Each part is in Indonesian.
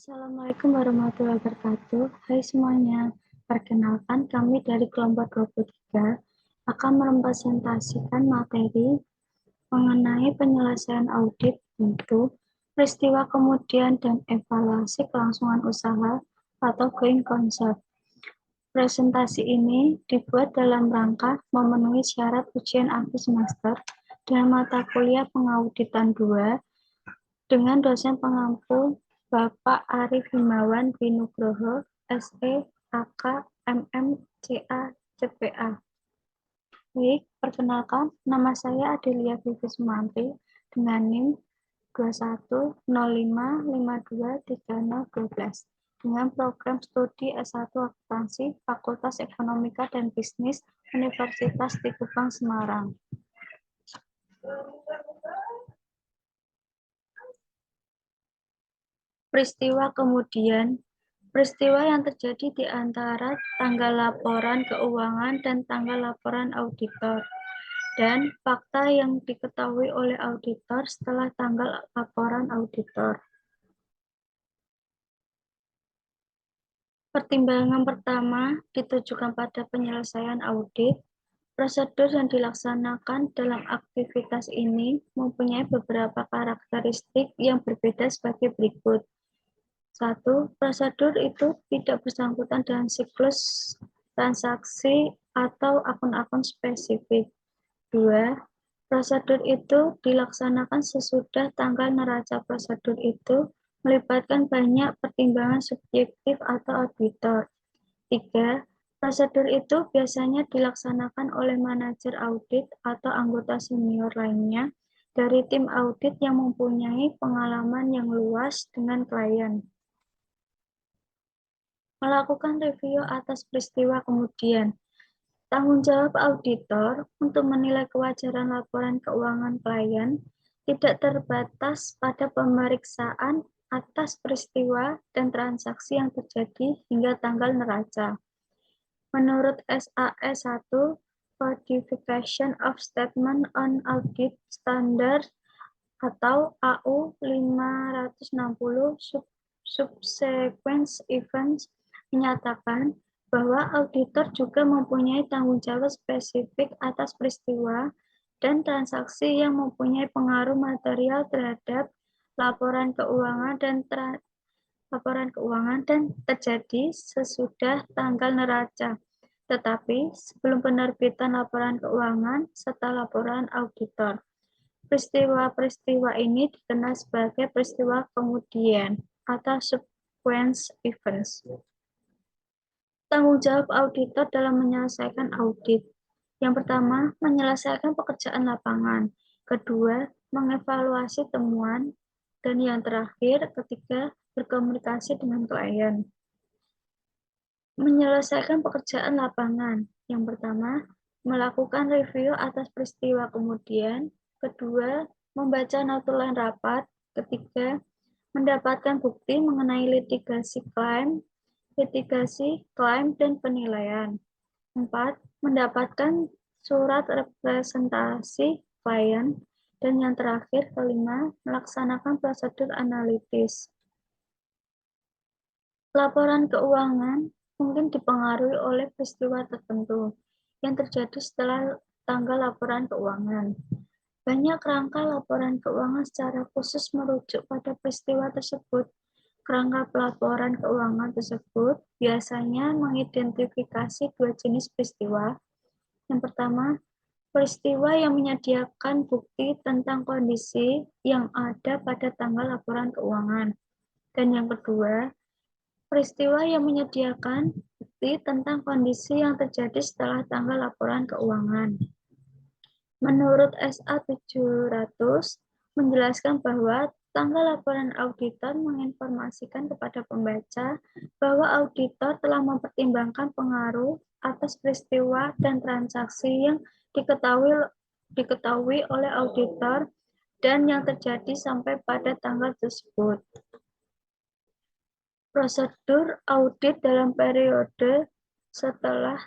Assalamualaikum warahmatullahi wabarakatuh. Hai semuanya, perkenalkan kami dari kelompok 23 akan merepresentasikan materi mengenai penyelesaian audit untuk peristiwa kemudian dan evaluasi kelangsungan usaha atau going concern. Presentasi ini dibuat dalam rangka memenuhi syarat ujian akhir semester dengan mata kuliah pengauditan 2 dengan dosen pengampu Bapak Arif Himawan Binugroho, SE, AK, MM, CA, CPA. Baik, perkenalkan, nama saya Adelia Vivi Sumanti dengan NIM 2105523012 dengan program studi S1 Akuntansi Fakultas Ekonomika dan Bisnis Universitas Di Kupang, Semarang. Peristiwa kemudian, peristiwa yang terjadi di antara tanggal laporan keuangan dan tanggal laporan auditor, dan fakta yang diketahui oleh auditor setelah tanggal laporan auditor. Pertimbangan pertama ditujukan pada penyelesaian audit. Prosedur yang dilaksanakan dalam aktivitas ini mempunyai beberapa karakteristik yang berbeda sebagai berikut. 1. Prosedur itu tidak bersangkutan dengan siklus transaksi atau akun-akun spesifik. 2. Prosedur itu dilaksanakan sesudah tanggal neraca. Prosedur itu melibatkan banyak pertimbangan subjektif atau auditor. 3. Prosedur itu biasanya dilaksanakan oleh manajer audit atau anggota senior lainnya dari tim audit yang mempunyai pengalaman yang luas dengan klien. Melakukan review atas peristiwa kemudian. Tanggung jawab auditor untuk menilai kewajaran laporan keuangan klien tidak terbatas pada pemeriksaan atas peristiwa dan transaksi yang terjadi hingga tanggal neraca. Menurut SAS 1, Codification of Statement on Audit Standard atau AU 560 Subsequent Events menyatakan bahwa auditor juga mempunyai tanggung jawab spesifik atas peristiwa dan transaksi yang mempunyai pengaruh material terhadap laporan keuangan dan terjadi sesudah tanggal neraca, tetapi sebelum penerbitan laporan keuangan serta laporan auditor. Peristiwa-peristiwa ini dikenal sebagai peristiwa kemudian atau subsequent events. Tanggung jawab auditor dalam menyelesaikan audit. Yang pertama, menyelesaikan pekerjaan lapangan. Kedua, mengevaluasi temuan. Dan yang terakhir, ketiga, berkomunikasi dengan klien. Menyelesaikan pekerjaan lapangan. Yang pertama, melakukan review atas peristiwa kemudian. Kedua, membaca notulen rapat. Ketiga, mendapatkan bukti mengenai litigasi klaim, dan penilaian. 4. Mendapatkan surat representasi klien. Dan yang terakhir, kelima, melaksanakan prosedur analitis. Laporan keuangan mungkin dipengaruhi oleh peristiwa tertentu yang terjadi setelah tanggal laporan keuangan. Banyak kerangka laporan keuangan secara khusus merujuk pada peristiwa tersebut. Kerangka pelaporan keuangan tersebut biasanya mengidentifikasi dua jenis peristiwa. Yang pertama, peristiwa yang menyediakan bukti tentang kondisi yang ada pada tanggal laporan keuangan. Dan yang kedua, peristiwa yang menyediakan bukti tentang kondisi yang terjadi setelah tanggal laporan keuangan. Menurut SA 700, menjelaskan bahwa tanggal laporan auditor menginformasikan kepada pembaca bahwa auditor telah mempertimbangkan pengaruh atas peristiwa dan transaksi yang diketahui oleh auditor dan yang terjadi sampai pada tanggal tersebut. Prosedur audit dalam periode setelah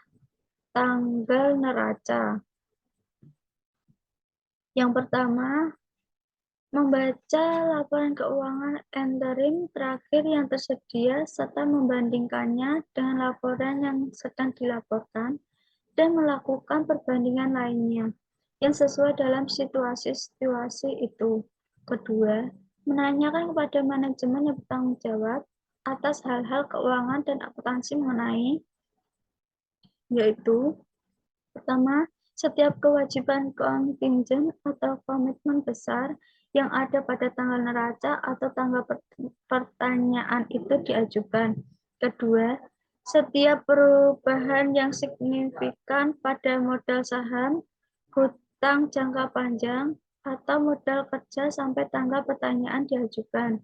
tanggal neraca. Yang pertama, Membaca laporan keuangan interim terakhir yang tersedia serta membandingkannya dengan laporan yang sedang dilaporkan dan melakukan perbandingan lainnya yang sesuai dalam situasi-situasi itu. Kedua, menanyakan kepada manajemen yang bertanggung jawab atas hal-hal keuangan dan akuntansi mengenai, yaitu pertama, setiap kewajiban kontingen atau komitmen besar yang ada pada tanggal neraca atau tanggal pertanyaan itu diajukan. Kedua, setiap perubahan yang signifikan pada modal saham, hutang jangka panjang, atau modal kerja sampai tanggal pertanyaan diajukan.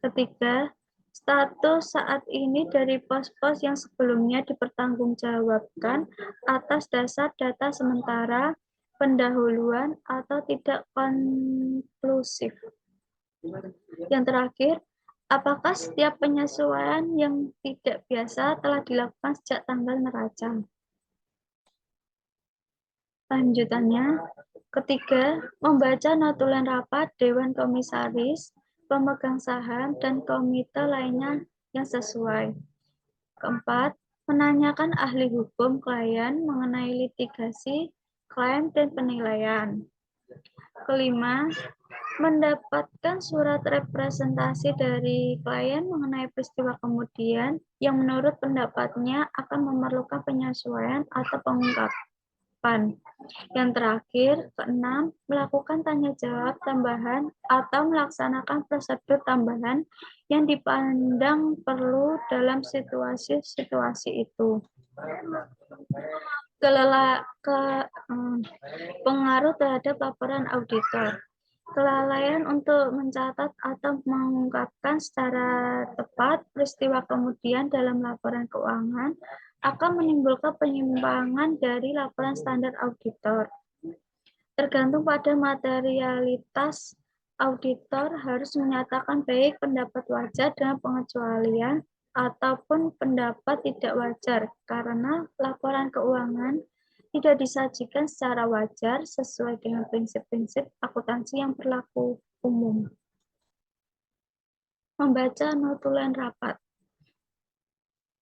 Ketiga, status saat ini dari pos-pos yang sebelumnya dipertanggungjawabkan atas dasar data sementara, pendahuluan, atau tidak konklusif. Yang terakhir, apakah setiap penyesuaian yang tidak biasa telah dilakukan sejak tanggal neraca? Lanjutannya, ketiga, membaca notulen rapat Dewan Komisaris, pemegang saham, dan komite lainnya yang sesuai. Keempat, menanyakan ahli hukum klien mengenai litigasi, klaim, dan penilaian. Kelima, mendapatkan surat representasi dari klien mengenai peristiwa kemudian yang menurut pendapatnya akan memerlukan penyesuaian atau pengungkapan. Yang terakhir, keenam, melakukan tanya jawab tambahan atau melaksanakan prosedur tambahan yang dipandang perlu dalam situasi-situasi itu. Pengaruh terhadap laporan auditor. Kelalaian untuk mencatat atau mengungkapkan secara tepat peristiwa kemudian dalam laporan keuangan akan menimbulkan penyimpangan dari laporan standar auditor. Tergantung pada materialitas, auditor harus menyatakan baik pendapat wajar dengan pengecualian ataupun pendapat tidak wajar karena laporan keuangan tidak disajikan secara wajar sesuai dengan prinsip-prinsip akuntansi yang berlaku umum. Membaca notulen rapat.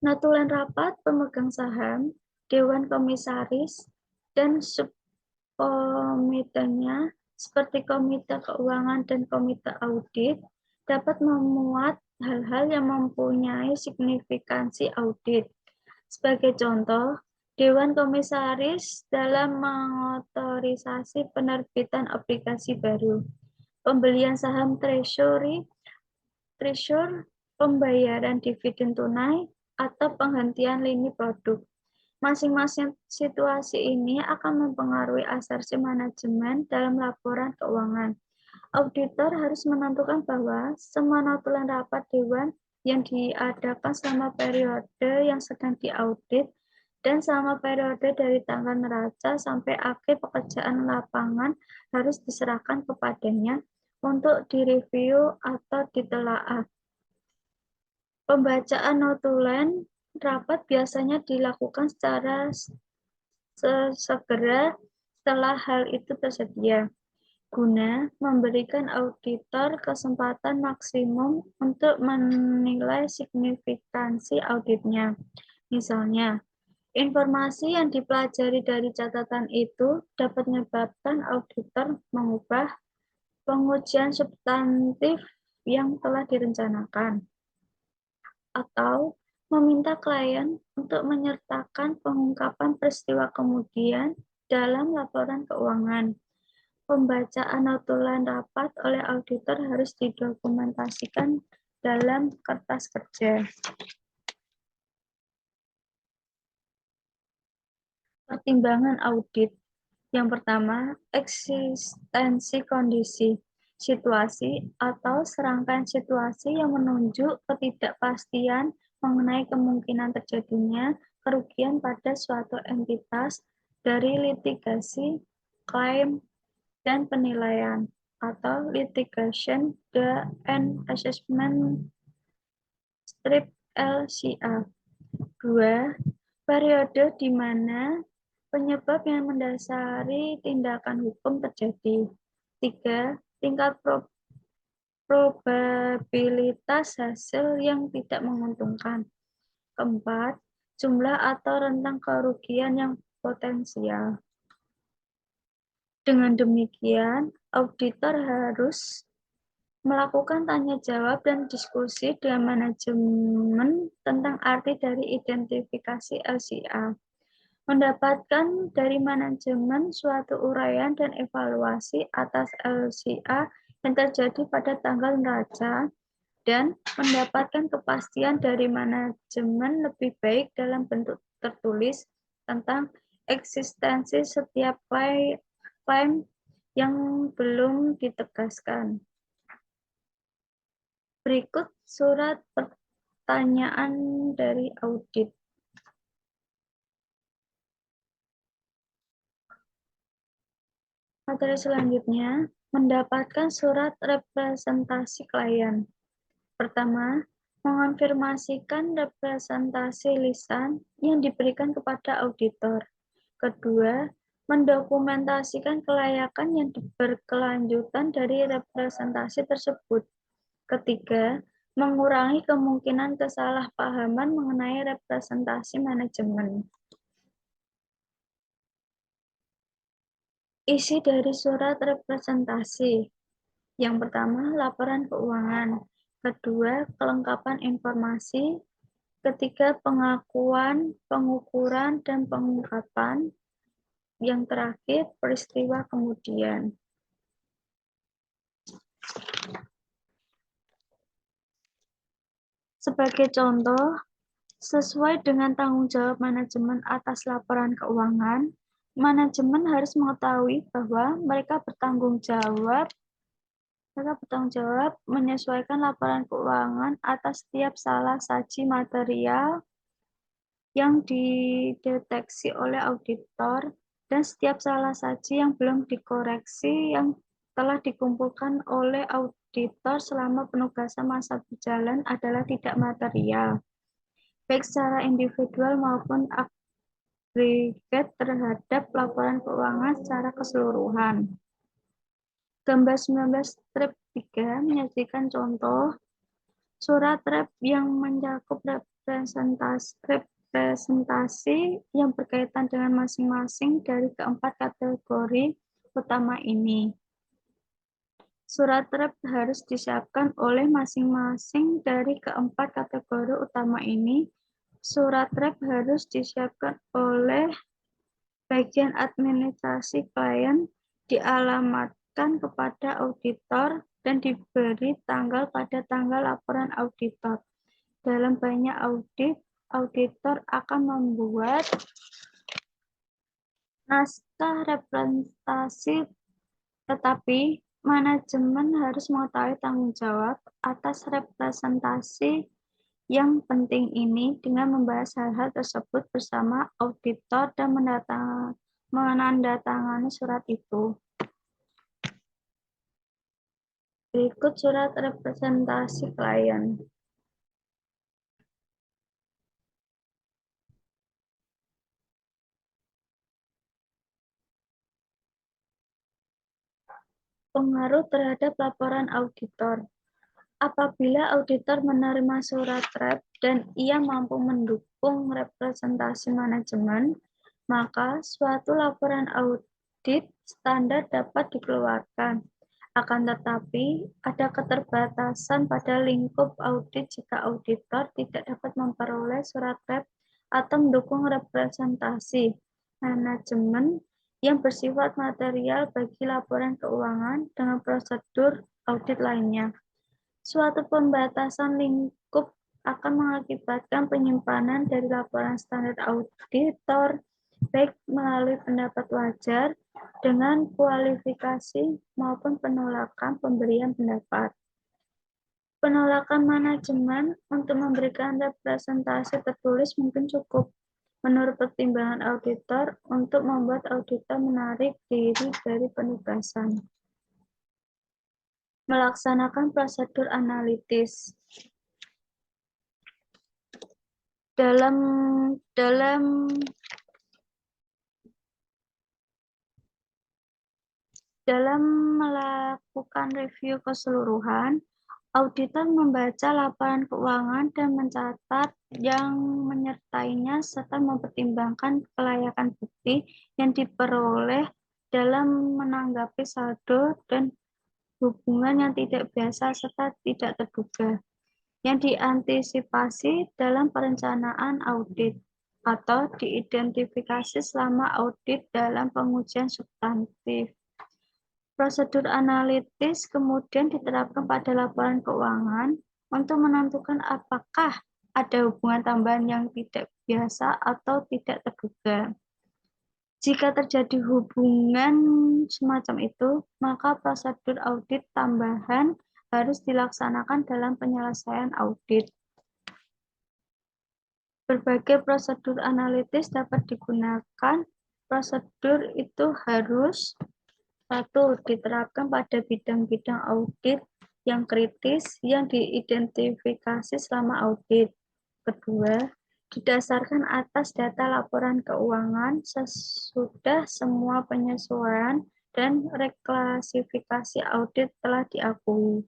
Notulen rapat pemegang saham, Dewan Komisaris, dan subkomitenya seperti Komite Keuangan dan Komite Audit dapat memuat hal-hal yang mempunyai signifikansi audit. Sebagai contoh, Dewan Komisaris dalam mengotorisasi penerbitan obligasi baru, pembelian saham treasury, pembayaran dividen tunai, atau penghentian lini produk. Masing-masing situasi ini akan mempengaruhi asumsi manajemen dalam laporan keuangan. Auditor harus menentukan bahwa semua notulen rapat dewan yang diadakan selama periode yang sedang diaudit dan selama periode dari tanggal neraca sampai akhir pekerjaan lapangan harus diserahkan kepadanya untuk direview atau ditelaah. Pembacaan notulen rapat biasanya dilakukan secara segera setelah hal itu tersedia, guna memberikan auditor kesempatan maksimum untuk menilai signifikansi auditnya. Misalnya, informasi yang dipelajari dari catatan itu dapat menyebabkan auditor mengubah pengujian substantif yang telah direncanakan, atau meminta klien untuk menyertakan pengungkapan peristiwa kemudian dalam laporan keuangan. Pembacaan notulen rapat oleh auditor harus didokumentasikan dalam kertas kerja. Pertimbangan audit. Yang pertama, eksistensi kondisi, situasi, atau serangkaian situasi yang menunjuk ketidakpastian mengenai kemungkinan terjadinya kerugian pada suatu entitas dari litigasi, klaim, dan penilaian, atau litigation and assessment strip LCA. 2. Periode di mana penyebab yang mendasari tindakan hukum terjadi. 3. Tingkat probabilitas hasil yang tidak menguntungkan. Keempat, jumlah atau rentang kerugian yang potensial. Dengan demikian, auditor harus melakukan tanya jawab dan diskusi dengan manajemen tentang arti dari identifikasi LCA, mendapatkan dari manajemen suatu uraian dan evaluasi atas LCA yang terjadi pada tanggal neraca, dan mendapatkan kepastian dari manajemen lebih baik dalam bentuk tertulis tentang eksistensi setiap klaim yang belum ditegaskan. Berikut surat pertanyaan dari audit. Materi selanjutnya, mendapatkan surat representasi klien. Pertama, mengonfirmasikan representasi lisan yang diberikan kepada auditor. Kedua, mendokumentasikan kelayakan yang berkelanjutan dari representasi tersebut. Ketiga, mengurangi kemungkinan kesalahpahaman mengenai representasi manajemen. Isi dari surat representasi. Yang pertama, laporan keuangan. Kedua, kelengkapan informasi. Ketiga, pengakuan, pengukuran, dan pengungkapan. Yang terakhir, peristiwa kemudian. Sebagai contoh, sesuai dengan tanggung jawab manajemen atas laporan keuangan, manajemen harus mengetahui bahwa mereka bertanggung jawab menyesuaikan laporan keuangan atas setiap salah saji material yang dideteksi oleh auditor dan setiap salah saji yang belum dikoreksi yang telah dikumpulkan oleh auditor selama penugasan masa berjalan adalah tidak material, baik secara individual maupun agregat terhadap laporan keuangan secara keseluruhan. Gambar 19-3 menyajikan contoh surat rep yang mencakup representasi yang berkaitan dengan masing-masing dari keempat kategori utama ini. Surat rep harus disiapkan oleh masing-masing dari keempat kategori utama ini. Surat rep harus disiapkan oleh bagian administrasi klien, dialamatkan kepada auditor, dan diberi tanggal pada tanggal laporan auditor. Dalam banyak audit, auditor akan membuat naskah representasi, tetapi manajemen harus mengetahui tanggung jawab atas representasi yang penting ini dengan membahas hal-hal tersebut bersama auditor dan menandatangani surat itu. Berikut surat representasi klien. Pengaruh terhadap laporan auditor. Apabila auditor menerima surat rep dan ia mampu mendukung representasi manajemen, maka suatu laporan audit standar dapat dikeluarkan. Akan tetapi, ada keterbatasan pada lingkup audit jika auditor tidak dapat memperoleh surat rep atau mendukung representasi manajemen yang bersifat material bagi laporan keuangan dengan prosedur audit lainnya. Suatu pembatasan lingkup akan mengakibatkan penyimpanan dari laporan standar auditor, baik melalui pendapat wajar dengan kualifikasi maupun penolakan pemberian pendapat. Penolakan manajemen untuk memberikan representasi tertulis mungkin cukup, menurut pertimbangan auditor, untuk membuat auditor menarik diri dari penugasan. Melaksanakan prosedur analitis. Dalam melakukan review keseluruhan, Auditor membaca laporan keuangan dan mencatat yang menyertainya serta mempertimbangkan kelayakan bukti yang diperoleh dalam menanggapi saldo dan hubungan yang tidak biasa serta tidak terduga yang diantisipasi dalam perencanaan audit atau diidentifikasi selama audit dalam pengujian substantif. Prosedur analitis kemudian diterapkan pada laporan keuangan untuk menentukan apakah ada hubungan tambahan yang tidak biasa atau tidak terduga. Jika terjadi hubungan semacam itu, maka prosedur audit tambahan harus dilaksanakan dalam penyelesaian audit. Berbagai prosedur analitis dapat digunakan. Prosedur itu harus 1. Diterapkan pada bidang-bidang audit yang kritis yang diidentifikasi selama audit. Kedua, didasarkan atas data laporan keuangan sesudah semua penyesuaian dan reklasifikasi audit telah diakui.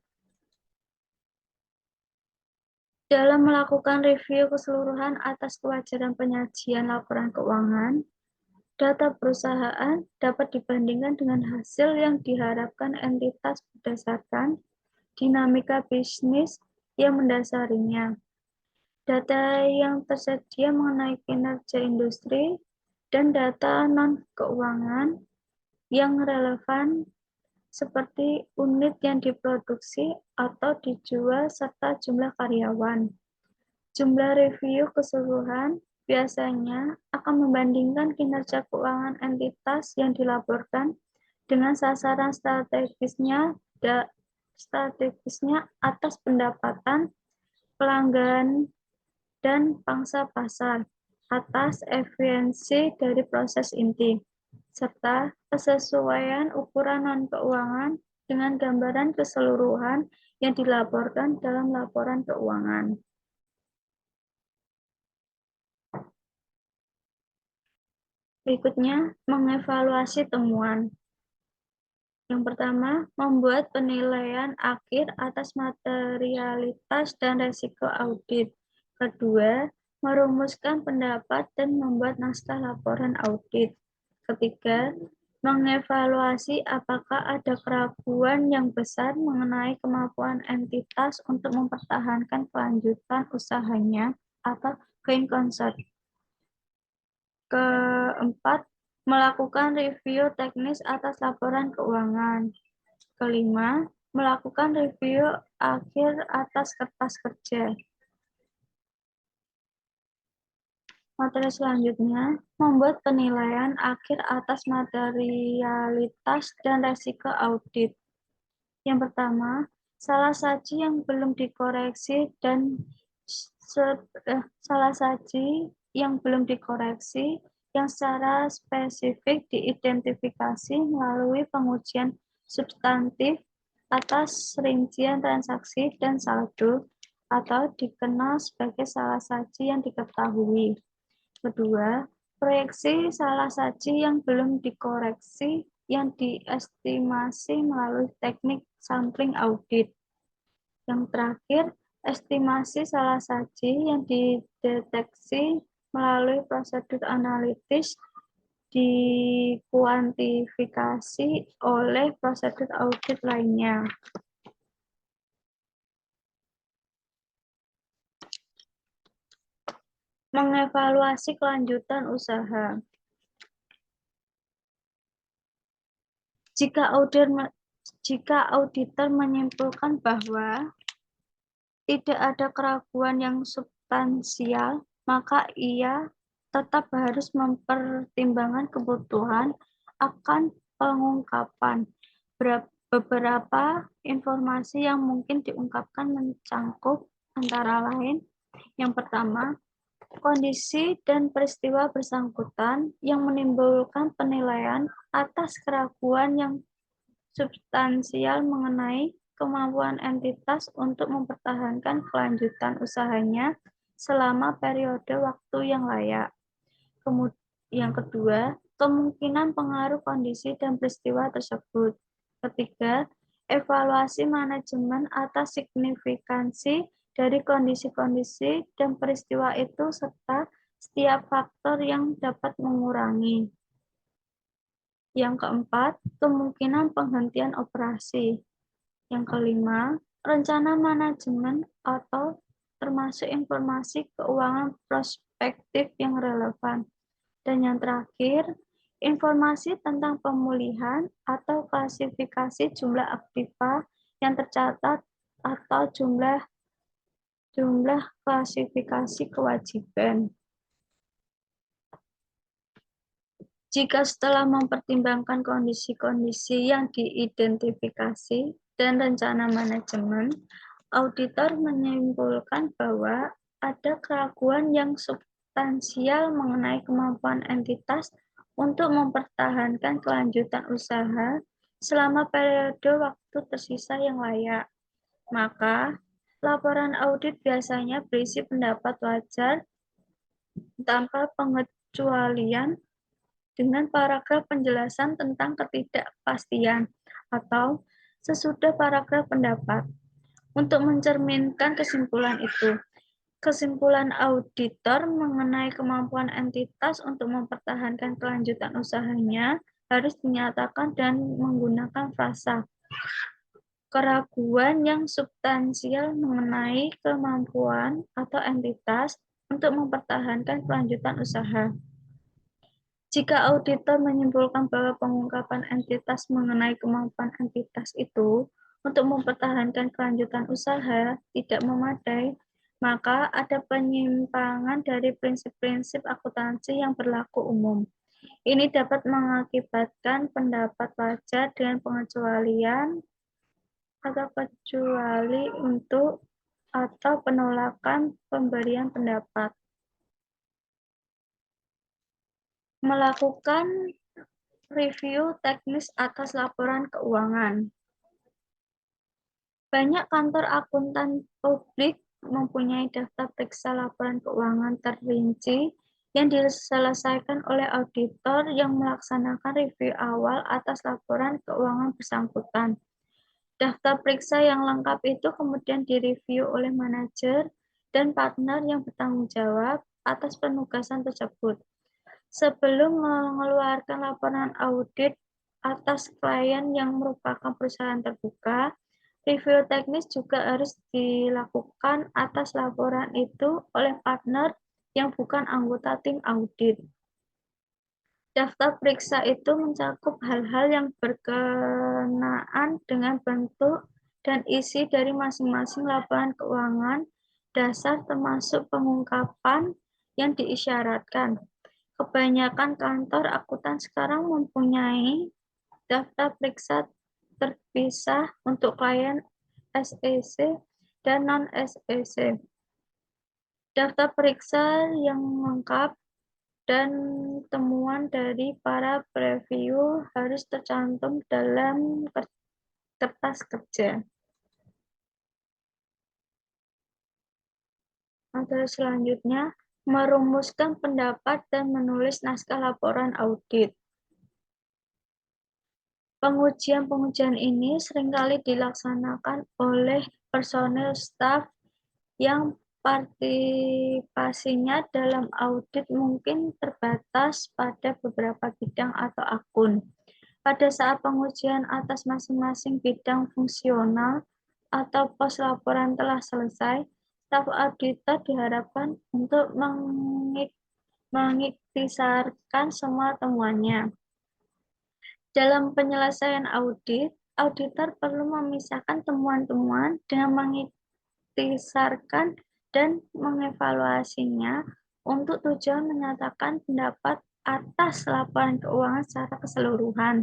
Dalam melakukan review keseluruhan atas kewajaran penyajian laporan keuangan, data perusahaan dapat dibandingkan dengan hasil yang diharapkan entitas berdasarkan dinamika bisnis yang mendasarinya. Data yang tersedia mengenai kinerja industri dan data non-keuangan yang relevan seperti unit yang diproduksi atau dijual serta jumlah karyawan. Jumlah review keseluruhan biasanya akan membandingkan kinerja keuangan entitas yang dilaporkan dengan sasaran strategisnya atas pendapatan, pelanggan, dan pangsa pasar atas efisiensi dari proses inti, serta kesesuaian ukuran non-keuangan dengan gambaran keseluruhan yang dilaporkan dalam laporan keuangan. Berikutnya, mengevaluasi temuan. Yang pertama, membuat penilaian akhir atas materialitas dan resiko audit. Kedua, merumuskan pendapat dan membuat naskah laporan audit. Ketiga, mengevaluasi apakah ada keraguan yang besar mengenai kemampuan entitas untuk mempertahankan kelanjutan usahanya atau going concern. Keempat, melakukan review teknis atas laporan keuangan. Kelima, melakukan review akhir atas kertas kerja. Materi selanjutnya, membuat penilaian akhir atas materialitas dan resiko audit. Yang pertama, salah saji yang belum dikoreksi dan yang secara spesifik diidentifikasi melalui pengujian substantif atas rincian transaksi dan saldo atau dikenal sebagai salah saji yang diketahui. Kedua, proyeksi salah saji yang belum dikoreksi yang diestimasi melalui teknik sampling audit. Yang terakhir, estimasi salah saji yang dideteksi melalui prosedur analitis dikuantifikasi oleh prosedur audit lainnya. Mengevaluasi kelanjutan usaha. Jika auditor menyimpulkan bahwa tidak ada keraguan yang substansial, maka ia tetap harus mempertimbangkan kebutuhan akan pengungkapan. Beberapa informasi yang mungkin diungkapkan mencangkup antara lain, yang pertama, kondisi dan peristiwa bersangkutan yang menimbulkan penilaian atas keraguan yang substansial mengenai kemampuan entitas untuk mempertahankan kelanjutan usahanya selama periode waktu yang layak. Yang kedua, kemungkinan pengaruh kondisi dan peristiwa tersebut. Ketiga, evaluasi manajemen atas signifikansi dari kondisi-kondisi dan peristiwa itu serta setiap faktor yang dapat mengurangi. Yang keempat, kemungkinan penghentian operasi. Yang kelima, rencana manajemen atau termasuk informasi keuangan prospektif yang relevan. Dan yang terakhir, informasi tentang pemulihan atau klasifikasi jumlah aktiva yang tercatat atau jumlah klasifikasi kewajiban. Jika setelah mempertimbangkan kondisi-kondisi yang diidentifikasi dan rencana manajemen, auditor menyimpulkan bahwa ada keraguan yang substansial mengenai kemampuan entitas untuk mempertahankan kelanjutan usaha selama periode waktu tersisa yang layak. Maka, laporan audit biasanya berisi pendapat wajar tanpa pengecualian dengan paragraf penjelasan tentang ketidakpastian atau sesudah paragraf pendapat. Untuk mencerminkan kesimpulan itu, kesimpulan auditor mengenai kemampuan entitas untuk mempertahankan kelanjutan usahanya harus dinyatakan dan menggunakan frasa keraguan yang substansial mengenai kemampuan atau entitas untuk mempertahankan kelanjutan usaha. Jika auditor menyimpulkan bahwa pengungkapan entitas mengenai kemampuan entitas itu untuk mempertahankan kelanjutan usaha tidak memadai, maka ada penyimpangan dari prinsip-prinsip akuntansi yang berlaku umum. Ini dapat mengakibatkan pendapat wajar dengan pengecualian atau kecuali untuk atau penolakan pemberian pendapat. Melakukan review teknis atas laporan keuangan. Banyak kantor akuntan publik mempunyai daftar periksa laporan keuangan terrinci yang diselesaikan oleh auditor yang melaksanakan review awal atas laporan keuangan bersangkutan. Daftar periksa yang lengkap itu kemudian direview oleh manajer dan partner yang bertanggung jawab atas penugasan tersebut. Sebelum mengeluarkan laporan audit atas klien yang merupakan perusahaan terbuka, review teknis juga harus dilakukan atas laporan itu oleh partner yang bukan anggota tim audit. Daftar periksa itu mencakup hal-hal yang berkenaan dengan bentuk dan isi dari masing-masing laporan keuangan dasar termasuk pengungkapan yang diisyaratkan. Kebanyakan kantor akuntan sekarang mempunyai daftar periksa terpisah untuk klien SEC dan non-SEC. Daftar periksa yang lengkap dan temuan dari para preview harus tercantum dalam kertas kerja. Materi selanjutnya, merumuskan pendapat dan menulis naskah laporan audit. Pengujian-pengujian ini seringkali dilaksanakan oleh personil staf yang partisipasinya dalam audit mungkin terbatas pada beberapa bidang atau akun. Pada saat pengujian atas masing-masing bidang fungsional atau pos laporan telah selesai, staf auditor diharapkan untuk mengiktisarkan semua temuannya. Dalam penyelesaian audit, auditor perlu memisahkan temuan-temuan dengan mengiktisarkan dan mengevaluasinya untuk tujuan menyatakan pendapat atas laporan keuangan secara keseluruhan.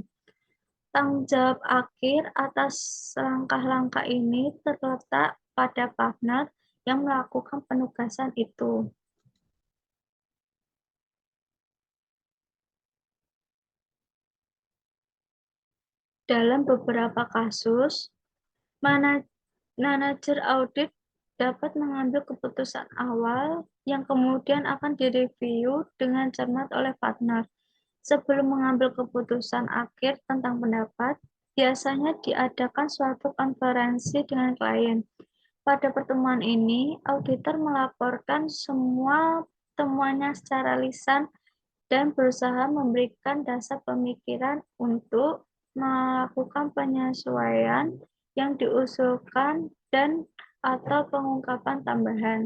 Tanggung jawab akhir atas langkah-langkah ini terletak pada partner yang melakukan penugasan itu. Dalam beberapa kasus, manajer audit dapat mengambil keputusan awal yang kemudian akan direview dengan cermat oleh partner. Sebelum mengambil keputusan akhir tentang pendapat, biasanya diadakan suatu konferensi dengan klien. Pada pertemuan ini, auditor melaporkan semua temuannya secara lisan dan berusaha memberikan dasar pemikiran untuk melakukan penyesuaian yang diusulkan dan atau pengungkapan tambahan.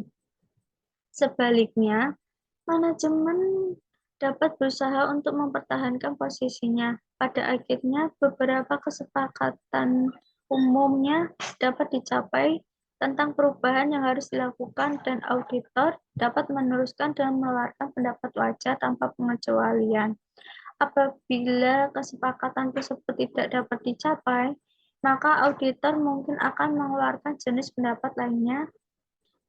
Sebaliknya, manajemen dapat berusaha untuk mempertahankan posisinya. Pada akhirnya, beberapa kesepakatan umumnya dapat dicapai tentang perubahan yang harus dilakukan dan auditor dapat meneruskan dan mengeluarkan pendapat wajar tanpa pengecualian. Apabila kesepakatan tersebut tidak dapat dicapai, maka auditor mungkin akan mengeluarkan jenis pendapat lainnya.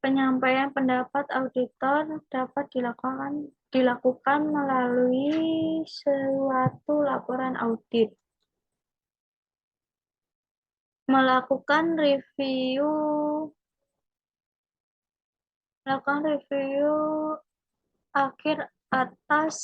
Penyampaian pendapat auditor dapat dilakukan melalui suatu laporan audit. Melakukan review akhir atas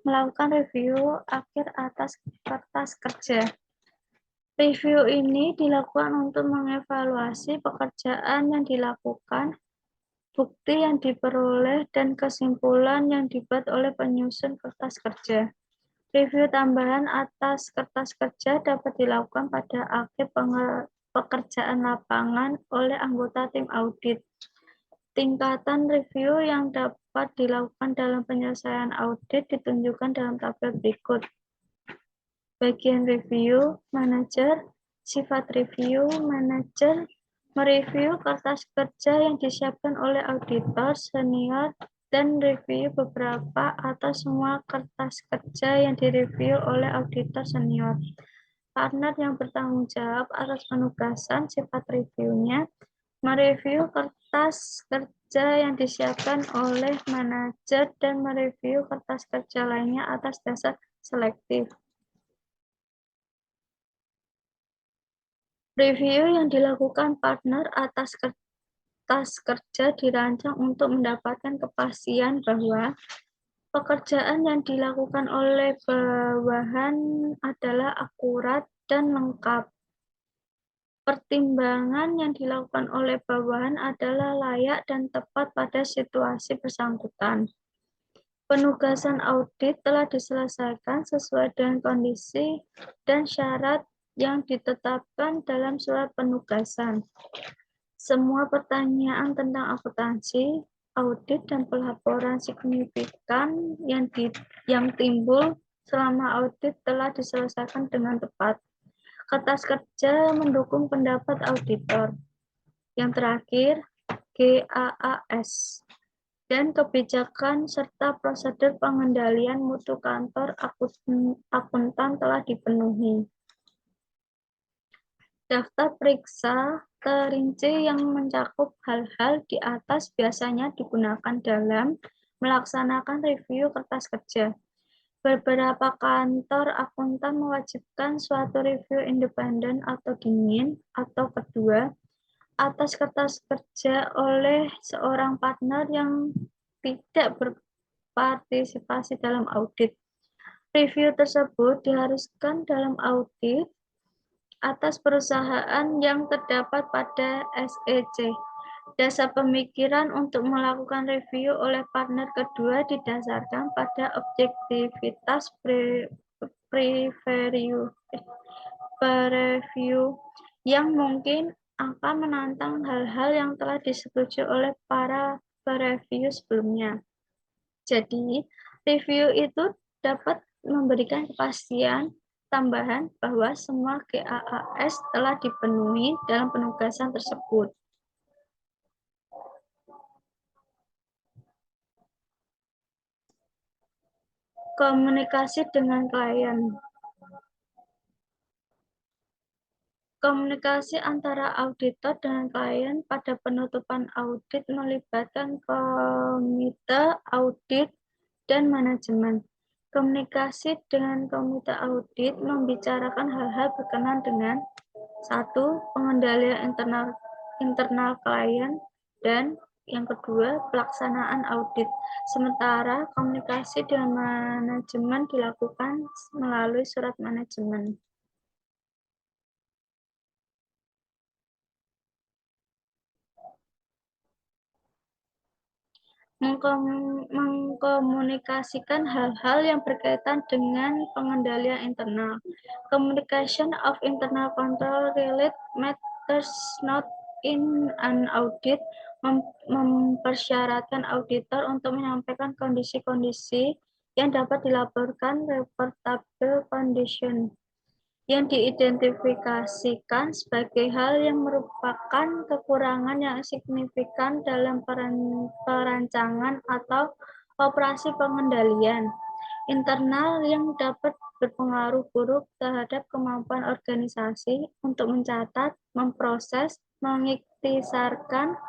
melakukan review akhir atas kertas kerja. Review ini dilakukan untuk mengevaluasi pekerjaan yang dilakukan, bukti yang diperoleh, dan kesimpulan yang dibuat oleh penyusun kertas kerja. Review tambahan atas kertas kerja dapat dilakukan pada akhir pekerjaan lapangan oleh anggota tim audit. Tingkatan review yang dapat dilakukan dalam penyelesaian audit ditunjukkan dalam tabel berikut. Bagian review, manajer, sifat review, manajer, mereview kertas kerja yang disiapkan oleh auditor senior dan review beberapa atau semua kertas kerja yang direview oleh auditor senior. Partner yang bertanggung jawab atas penugasan sifat reviewnya, mereview kertas kerja yang disiapkan oleh manajer dan mereview kertas kerja lainnya atas dasar selektif. Review yang dilakukan partner atas kertas kerja dirancang untuk mendapatkan kepastian bahwa pekerjaan yang dilakukan oleh bawahan adalah akurat dan lengkap. Pertimbangan yang dilakukan oleh bawahan adalah layak dan tepat pada situasi bersangkutan. Penugasan audit telah diselesaikan sesuai dengan kondisi dan syarat yang ditetapkan dalam surat penugasan. Semua pertanyaan tentang akuntansi, audit, dan pelaporan signifikan yang timbul selama audit telah diselesaikan dengan tepat. Kertas kerja mendukung pendapat auditor. Yang terakhir, GAAS dan kebijakan serta prosedur pengendalian mutu kantor akuntan telah dipenuhi. Daftar periksa terinci yang mencakup hal-hal di atas biasanya digunakan dalam melaksanakan review kertas kerja. Beberapa kantor akuntan mewajibkan suatu review independen atau dingin atau kedua atas kertas kerja oleh seorang partner yang tidak berpartisipasi dalam audit. Review tersebut diharuskan dalam audit atas perusahaan yang terdapat pada SEC. Dasar pemikiran untuk melakukan review oleh partner kedua didasarkan pada objektivitas preview yang mungkin akan menantang hal-hal yang telah disetujui oleh para pereview sebelumnya. Jadi, review itu dapat memberikan kepastian tambahan bahwa semua GAAS telah dipenuhi dalam penugasan tersebut. Komunikasi dengan klien. Komunikasi antara auditor dengan klien pada penutupan audit melibatkan komite audit dan manajemen. Komunikasi dengan komite audit membicarakan hal-hal berkenaan dengan 1. Pengendalian internal klien dan yang kedua, pelaksanaan audit. Sementara komunikasi dengan manajemen dilakukan melalui surat manajemen. Mengkomunikasikan hal-hal yang berkaitan dengan pengendalian internal. Communication of internal control related matters not in an audit mempersyaratkan auditor untuk menyampaikan kondisi-kondisi yang dapat dilaporkan reportable condition yang diidentifikasikan sebagai hal yang merupakan kekurangan yang signifikan dalam perancangan atau operasi pengendalian internal yang dapat berpengaruh buruk terhadap kemampuan organisasi untuk mencatat, memproses, mengiktisarkan,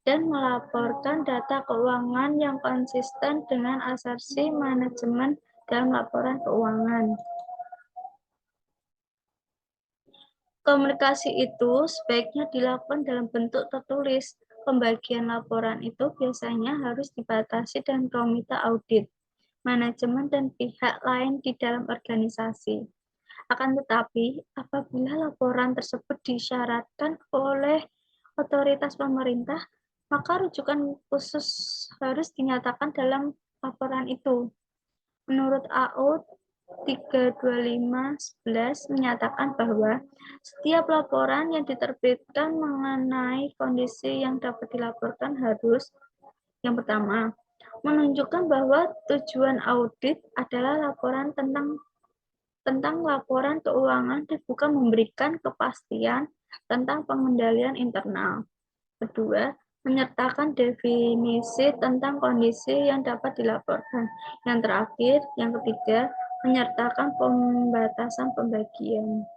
dan melaporkan data keuangan yang konsisten dengan asumsi manajemen dalam laporan keuangan. Komunikasi itu sebaiknya dilakukan dalam bentuk tertulis. Pembagian laporan itu biasanya harus dibatasi dengan komite audit, manajemen, dan pihak lain di dalam organisasi. Akan tetapi, apabila laporan tersebut disyaratkan oleh otoritas pemerintah, maka rujukan khusus harus dinyatakan dalam laporan itu. Menurut AU 325/11 menyatakan bahwa setiap laporan yang diterbitkan mengenai kondisi yang dapat dilaporkan harus, yang pertama, menunjukkan bahwa tujuan audit adalah laporan tentang laporan keuangan dan bukan memberikan kepastian tentang pengendalian internal. Kedua, menyertakan definisi tentang kondisi yang dapat dilaporkan. Yang terakhir, yang ketiga, menyertakan pembatasan pembagian.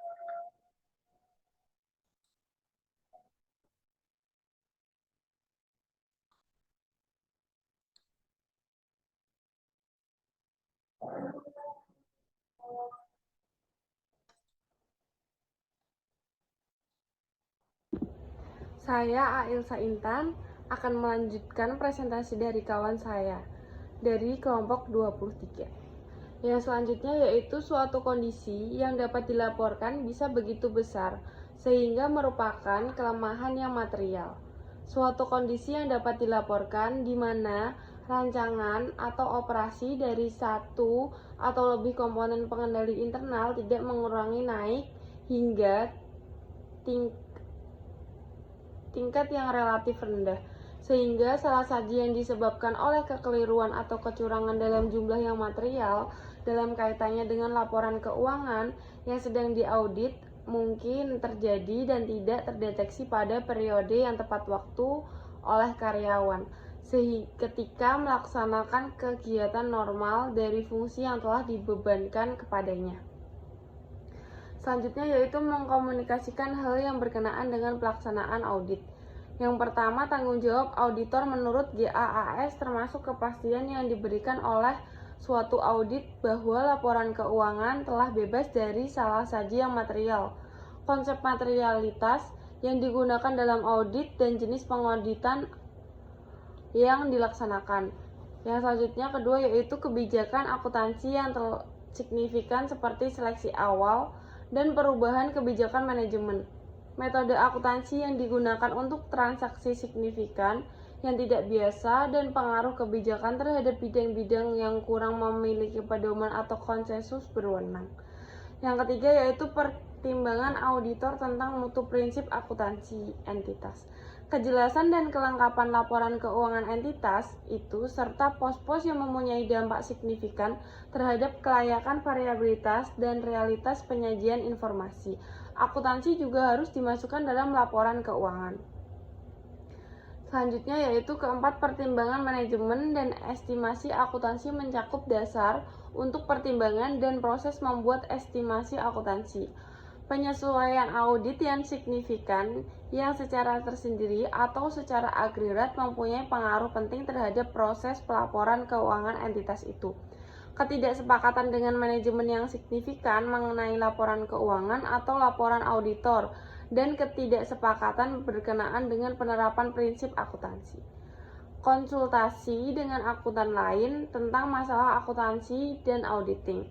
Saya Ailsa Intan akan melanjutkan presentasi dari kawan saya dari kelompok 23. Yang selanjutnya yaitu suatu kondisi yang dapat dilaporkan bisa begitu besar sehingga merupakan kelemahan yang material. Suatu kondisi yang dapat dilaporkan di mana rancangan atau operasi dari satu atau lebih komponen pengendali internal tidak mengurangi naik hingga tingkat yang relatif rendah, sehingga salah saji yang disebabkan oleh kekeliruan atau kecurangan dalam jumlah yang material dalam kaitannya dengan laporan keuangan yang sedang diaudit mungkin terjadi dan tidak terdeteksi pada periode yang tepat waktu oleh karyawan ketika melaksanakan kegiatan normal dari fungsi yang telah dibebankan kepadanya. Selanjutnya yaitu mengkomunikasikan hal yang berkenaan dengan pelaksanaan audit. Yang pertama, tanggung jawab auditor menurut GAAS termasuk kepastian yang diberikan oleh suatu audit bahwa laporan keuangan telah bebas dari salah saji yang material. Konsep materialitas yang digunakan dalam audit dan jenis pengauditan yang dilaksanakan. Yang selanjutnya kedua yaitu kebijakan akuntansi yang signifikan seperti seleksi awal dan perubahan kebijakan manajemen. Metode akuntansi yang digunakan untuk transaksi signifikan yang tidak biasa dan pengaruh kebijakan terhadap bidang-bidang yang kurang memiliki pedoman atau konsensus berwenang. Yang ketiga yaitu pertimbangan auditor tentang mutu prinsip akuntansi entitas. Kejelasan dan kelengkapan laporan keuangan entitas itu serta pos-pos yang mempunyai dampak signifikan terhadap kelayakan variabilitas dan realitas penyajian informasi. Akuntansi juga harus dimasukkan dalam laporan keuangan. Selanjutnya yaitu keempat, pertimbangan manajemen dan estimasi akuntansi mencakup dasar untuk pertimbangan dan proses membuat estimasi akuntansi. Penyesuaian audit yang signifikan yang secara tersendiri atau secara agregat mempunyai pengaruh penting terhadap proses pelaporan keuangan entitas itu. Ketidaksepakatan dengan manajemen yang signifikan mengenai laporan keuangan atau laporan auditor dan ketidaksepakatan berkenaan dengan penerapan prinsip akuntansi. Konsultasi dengan akuntan lain tentang masalah akuntansi dan auditing.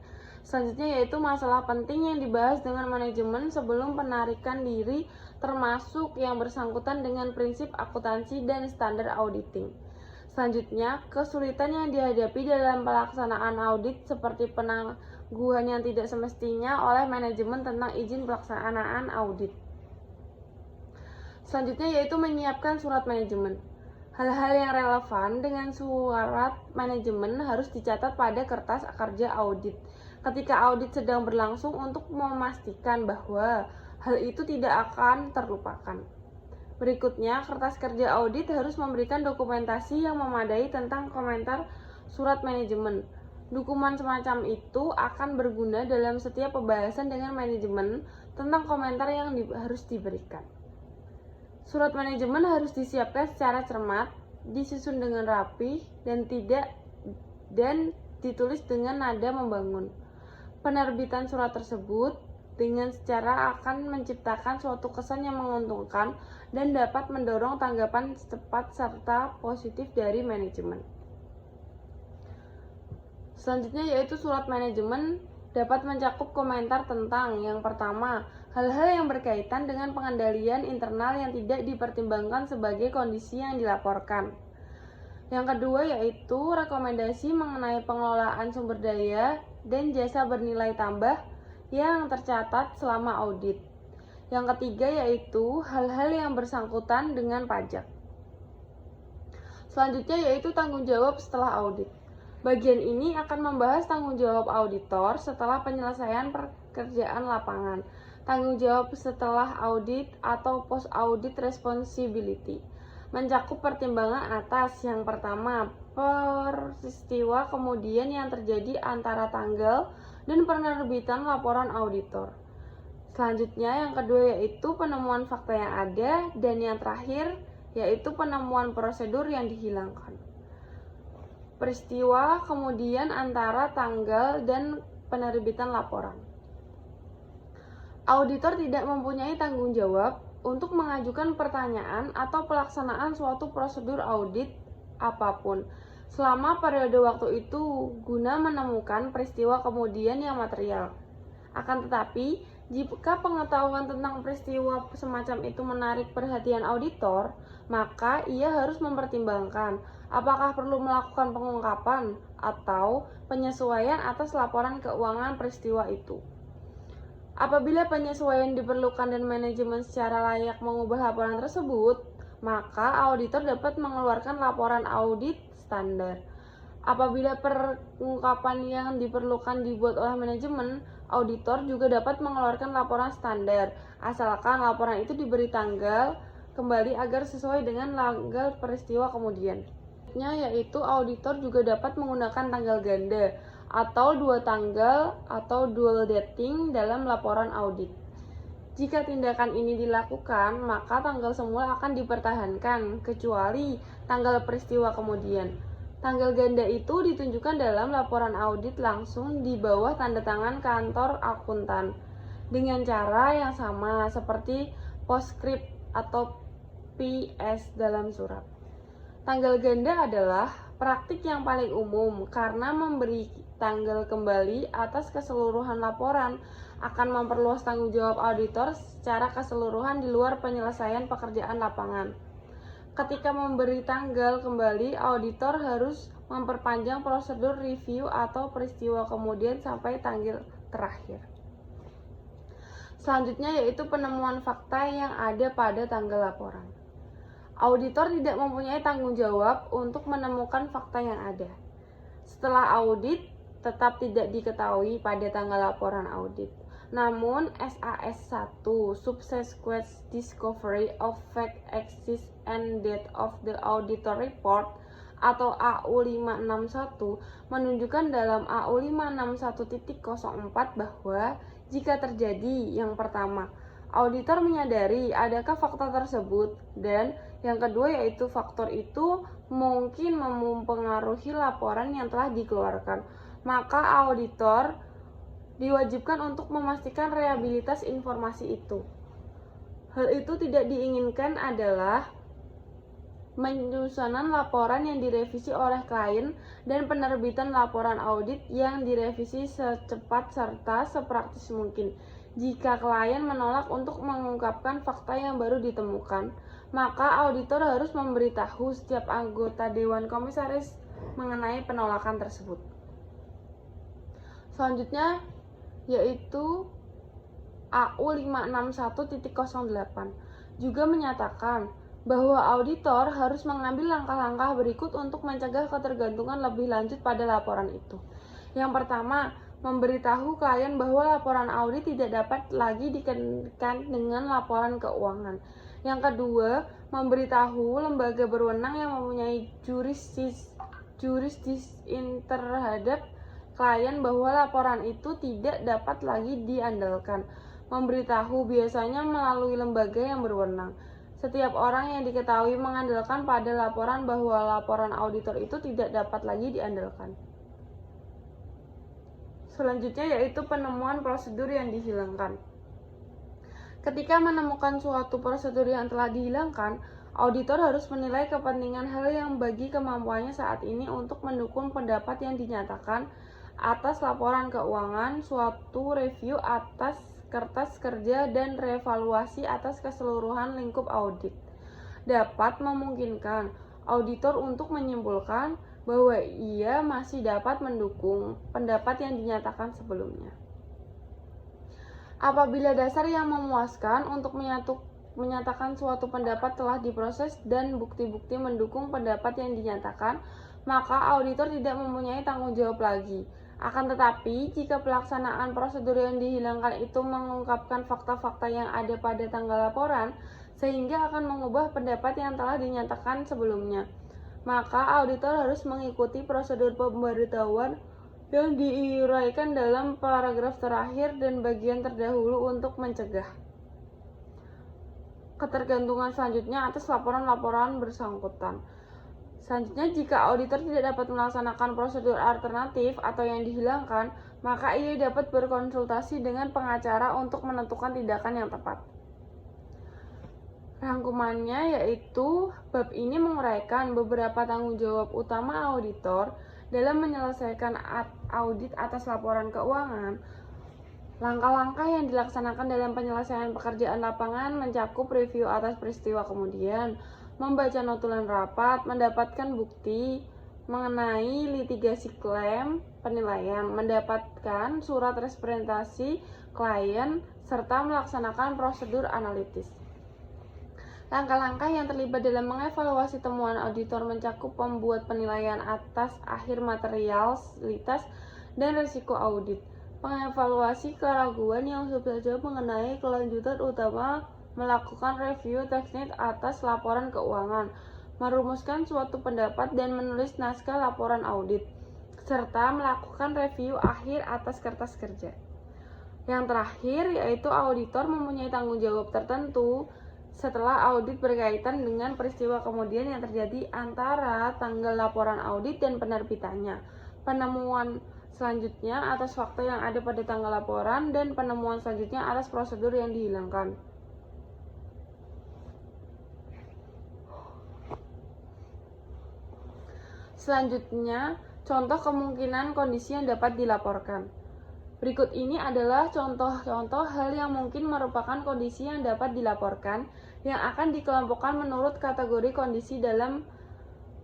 Selanjutnya yaitu masalah penting yang dibahas dengan manajemen sebelum penarikan diri, termasuk yang bersangkutan dengan prinsip akuntansi dan standar auditing. Selanjutnya, kesulitan yang dihadapi dalam pelaksanaan audit seperti penangguhan yang tidak semestinya oleh manajemen tentang izin pelaksanaan audit. Selanjutnya yaitu menyiapkan surat manajemen. Hal-hal yang relevan dengan surat manajemen harus dicatat pada kertas kerja audit ketika audit sedang berlangsung untuk memastikan bahwa hal itu tidak akan terlupakan. Berikutnya, kertas kerja audit harus memberikan dokumentasi yang memadai tentang komentar surat manajemen. Dokumen semacam itu akan berguna dalam setiap pembahasan dengan manajemen tentang komentar yang harus diberikan. Surat manajemen harus disiapkan secara cermat, disusun dengan rapi, dan ditulis dengan nada membangun. Penerbitan surat tersebut dengan secara akan menciptakan suatu kesan yang menguntungkan dan dapat mendorong tanggapan cepat serta positif dari manajemen. Selanjutnya yaitu surat manajemen dapat mencakup komentar tentang yang pertama, hal-hal yang berkaitan dengan pengendalian internal yang tidak dipertimbangkan sebagai kondisi yang dilaporkan. Yang kedua yaitu rekomendasi mengenai pengelolaan sumber daya dan jasa bernilai tambah yang tercatat selama audit. Yang ketiga yaitu hal-hal yang bersangkutan dengan pajak. Selanjutnya yaitu tanggung jawab setelah audit. Bagian ini akan membahas tanggung jawab auditor setelah penyelesaian pekerjaan lapangan, tanggung jawab setelah audit atau post-audit responsibility. Mencakup pertimbangan atas yang pertama, peristiwa kemudian yang terjadi antara tanggal dan penerbitan laporan auditor. Selanjutnya yang kedua yaitu penemuan fakta yang ada, dan yang terakhir yaitu penemuan prosedur yang dihilangkan. Peristiwa kemudian antara tanggal dan penerbitan laporan. Auditor tidak mempunyai tanggung jawab untuk mengajukan pertanyaan atau pelaksanaan suatu prosedur audit apapun selama periode waktu itu guna menemukan peristiwa kemudian yang material. Akan tetapi, jika pengetahuan tentang peristiwa semacam itu menarik perhatian auditor, maka ia harus mempertimbangkan apakah perlu melakukan pengungkapan atau penyesuaian atas laporan keuangan peristiwa itu. Apabila penyesuaian diperlukan dan manajemen secara layak mengubah laporan tersebut, maka auditor dapat mengeluarkan laporan audit standar. Apabila pengungkapan yang diperlukan dibuat oleh manajemen, auditor juga dapat mengeluarkan laporan standar, asalkan laporan itu diberi tanggal kembali agar sesuai dengan tanggal peristiwa kemudian. Yaitu auditor juga dapat menggunakan tanggal ganda atau dua tanggal atau dual dating dalam laporan audit. Jika tindakan ini dilakukan, maka tanggal semula akan dipertahankan kecuali tanggal peristiwa kemudian. Tanggal ganda itu ditunjukkan dalam laporan audit langsung di bawah tanda tangan kantor akuntan dengan cara yang sama seperti postscript atau PS dalam surat. Tanggal ganda adalah praktik yang paling umum karena memberi tanggal kembali atas keseluruhan laporan akan memperluas tanggung jawab auditor secara keseluruhan di luar penyelesaian pekerjaan lapangan. Ketika memberi tanggal kembali, auditor harus memperpanjang prosedur review atau peristiwa kemudian sampai tanggal terakhir. Selanjutnya yaitu penemuan fakta yang ada pada tanggal laporan. Auditor tidak mempunyai tanggung jawab untuk menemukan fakta yang ada. Setelah audit, tetap tidak diketahui pada tanggal laporan audit. Namun, SAS1, Subsequent Discovery of Fact Exist and Date of the Auditor Report, atau AU561, menunjukkan dalam AU561.04 bahwa jika terjadi. Yang pertama, auditor menyadari adakah fakta tersebut, dan yang kedua yaitu faktor itu mungkin mempengaruhi laporan yang telah dikeluarkan. Maka auditor diwajibkan untuk memastikan reliabilitas informasi itu. Hal itu tidak diinginkan adalah penyusunan laporan yang direvisi oleh klien dan penerbitan laporan audit yang direvisi secepat serta sepraktis mungkin. Jika klien menolak untuk mengungkapkan fakta yang baru ditemukan, maka auditor harus memberitahu setiap anggota Dewan Komisaris mengenai penolakan tersebut. Selanjutnya yaitu AU 561.08 juga menyatakan bahwa auditor harus mengambil langkah-langkah berikut untuk mencegah ketergantungan lebih lanjut pada laporan itu. Yang pertama, memberitahu klien bahwa laporan audit tidak dapat lagi dikaitkan dengan laporan keuangan. Yang kedua, memberitahu lembaga berwenang yang mempunyai jurisdiksi terhadap klien bahwa laporan itu tidak dapat lagi diandalkan. Memberitahu biasanya melalui lembaga yang berwenang. Setiap orang yang diketahui mengandalkan pada laporan bahwa laporan auditor itu tidak dapat lagi diandalkan. Selanjutnya yaitu penemuan prosedur yang dihilangkan. Ketika menemukan suatu prosedur yang telah dihilangkan, auditor harus menilai kepentingan hal yang bagi kemampuannya saat ini untuk mendukung pendapat yang dinyatakan atas laporan keuangan, suatu review atas kertas kerja, dan reevaluasi atas keseluruhan lingkup audit. Dapat memungkinkan auditor untuk menyimpulkan bahwa ia masih dapat mendukung pendapat yang dinyatakan sebelumnya. Apabila dasar yang memuaskan untuk menyatakan suatu pendapat telah diproses dan bukti-bukti mendukung pendapat yang dinyatakan, maka auditor tidak mempunyai tanggung jawab lagi. Akan tetapi, jika pelaksanaan prosedur yang dihilangkan itu mengungkapkan fakta-fakta yang ada pada tanggal laporan, sehingga akan mengubah pendapat yang telah dinyatakan sebelumnya, maka auditor harus mengikuti prosedur pemberitahuan yang diuraikan dalam paragraf terakhir dan bagian terdahulu untuk mencegah ketergantungan selanjutnya atas laporan-laporan bersangkutan. Selanjutnya, jika auditor tidak dapat melaksanakan prosedur alternatif atau yang dihilangkan, maka ia dapat berkonsultasi dengan pengacara untuk menentukan tindakan yang tepat. Rangkumannya yaitu, bab ini menguraikan beberapa tanggung jawab utama auditor dalam menyelesaikan audit atas laporan keuangan. Langkah-langkah yang dilaksanakan dalam penyelesaian pekerjaan lapangan mencakup review atas peristiwa kemudian, membaca notulen rapat, mendapatkan bukti mengenai litigasi klaim, penilaian, mendapatkan surat representasi klien, serta melaksanakan prosedur analitis. Langkah-langkah yang terlibat dalam mengevaluasi temuan auditor mencakup membuat penilaian atas akhir materialitas dan risiko audit, mengevaluasi keraguan yang substansial mengenai kelanjutan utama, melakukan review teknis atas laporan keuangan, merumuskan suatu pendapat dan menulis naskah laporan audit, serta melakukan review akhir atas kertas kerja. Yang terakhir yaitu auditor mempunyai tanggung jawab tertentu setelah audit berkaitan dengan peristiwa kemudian yang terjadi antara tanggal laporan audit dan penerbitannya, penemuan selanjutnya atas fakta yang ada pada tanggal laporan, dan penemuan selanjutnya atas prosedur yang dihilangkan. Selanjutnya, contoh kemungkinan kondisi yang dapat dilaporkan. Berikut ini adalah contoh-contoh hal yang mungkin merupakan kondisi yang dapat dilaporkan yang akan dikelompokkan menurut kategori kondisi dalam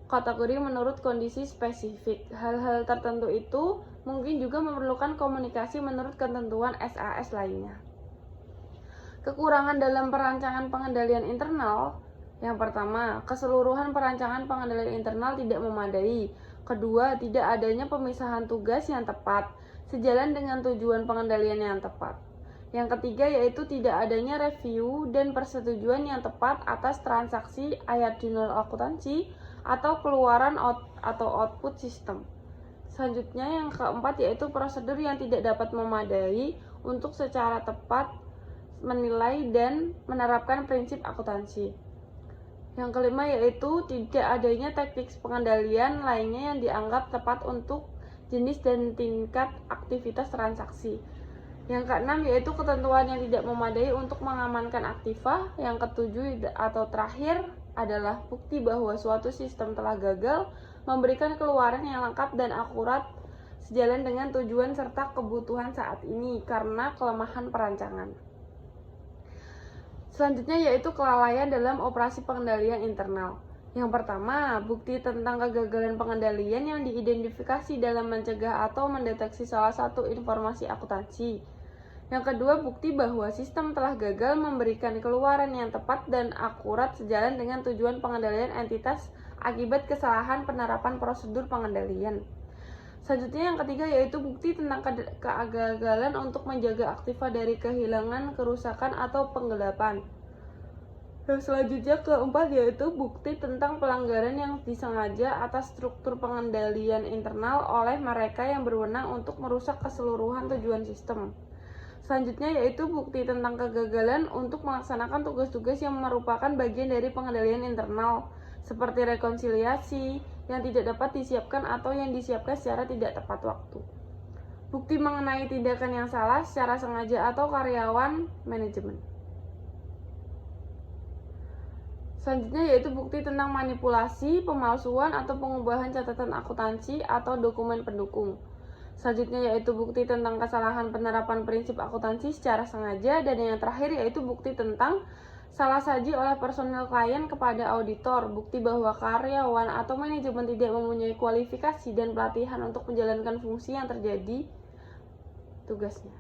kategori menurut kondisi spesifik. Hal-hal tertentu itu mungkin juga memerlukan komunikasi menurut ketentuan SAS lainnya. Kekurangan dalam perancangan pengendalian internal. Yang pertama, keseluruhan perancangan pengendalian internal tidak memadai. Kedua, tidak adanya pemisahan tugas yang tepat, sejalan dengan tujuan pengendalian yang tepat. Yang ketiga yaitu tidak adanya review dan persetujuan yang tepat atas transaksi ayat jurnal akuntansi atau keluaran atau output sistem. Selanjutnya yang keempat yaitu prosedur yang tidak dapat memadai untuk secara tepat menilai dan menerapkan prinsip akuntansi. Yang kelima yaitu tidak adanya teknik pengendalian lainnya yang dianggap tepat untuk jenis dan tingkat aktivitas transaksi. Yang keenam yaitu ketentuan yang tidak memadai untuk mengamankan aktiva. Yang ketujuh atau terakhir adalah bukti bahwa suatu sistem telah gagal memberikan keluaran yang lengkap dan akurat sejalan dengan tujuan serta kebutuhan saat ini karena kelemahan perancangan. Selanjutnya yaitu kelalaian dalam operasi pengendalian internal. Yang pertama, bukti tentang kegagalan pengendalian yang diidentifikasi dalam mencegah atau mendeteksi salah satu informasi akuntansi. Yang kedua, bukti bahwa sistem telah gagal memberikan keluaran yang tepat dan akurat sejalan dengan tujuan pengendalian entitas akibat kesalahan penerapan prosedur pengendalian. Selanjutnya yang ketiga yaitu bukti tentang kegagalan untuk menjaga aktiva dari kehilangan, kerusakan, atau penggelapan. Yang selanjutnya keempat yaitu bukti tentang pelanggaran yang disengaja atas struktur pengendalian internal oleh mereka yang berwenang untuk merusak keseluruhan tujuan sistem. Selanjutnya yaitu bukti tentang kegagalan untuk melaksanakan tugas-tugas yang merupakan bagian dari pengendalian internal, seperti rekonsiliasi yang tidak dapat disiapkan atau yang disiapkan secara tidak tepat waktu. Bukti mengenai tindakan yang salah secara sengaja atau karyawan manajemen. Selanjutnya yaitu bukti tentang manipulasi, pemalsuan, atau pengubahan catatan akuntansi atau dokumen pendukung. Selanjutnya yaitu bukti tentang kesalahan penerapan prinsip akuntansi secara sengaja, dan yang terakhir yaitu bukti tentang salah saji oleh personel klien kepada auditor, bukti bahwa karyawan atau manajemen tidak mempunyai kualifikasi dan pelatihan untuk menjalankan fungsi yang terjadi tugasnya.